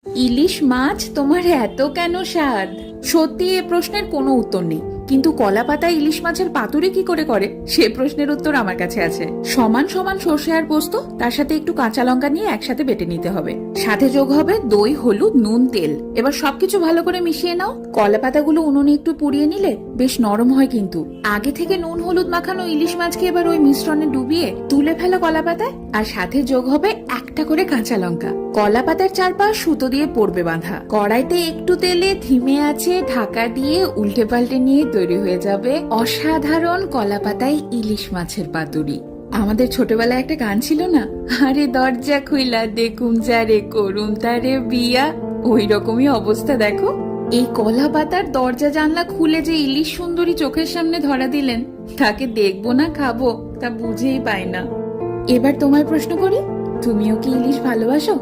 ইলিশ মাছ তোমার এত কেন স্বাদ? সত্যি এ প্রশ্নের কোনো উত্তর নেই, কিন্তু কলা পাতা ইলিশ মাছের পাতুরি কি করে করে সে প্রশ্নের উত্তর আমার কাছে আছে। সমান সমান সর্ষে আর পোস্ত, তার সাথে একটু কাঁচা লঙ্কা নিয়ে একসাথে বেটে নিতে হবে। সাথে যোগ হবে দই, হলুদ, নুন, তেল। এবার সবকিছু ভালো করে মিশিয়ে নাও। কলা পাতাগুলো উনুনে একটু পুড়িয়ে নিলে বেশ নরম হয়, কিন্তু আগে থেকে নুন হলুদ মাখানো ইলিশ মাছকে এবার ওই মিশ্রণে ডুবিয়ে তুলে ফেলো কলা পাতায়, আর সাথে যোগ হবে একটা করে কাঁচা লঙ্কা। কলা পাতার চারপাশ সুতো দিয়ে পড়বে বাঁধা। কড়াইতে একটু তেলে ধিমে আছে ঢাকা দিয়ে উল্টে পাল্টে নিয়ে তৈরি হয়ে যাবে অসাধারণ কলা পাতায় ইলিশ মাছের পাতুরি। আমাদের ছোটবেলায় একটা গান ছিল না, আরে দরজা খুইলা দেখুম যারে করুম তারে বিয়া। ওই রকমই অবস্থা দেখো। এই কলা পাতার দরজা জানলা খুলে যে ইলিশ সুন্দরী চোখের সামনে ধরা দিলেন, তাকে দেখবো না খাবো তা বুঝেই পাই না। এবার তোমায় প্রশ্ন করি, তুমিও কি ইলিশ ভালোবাসো?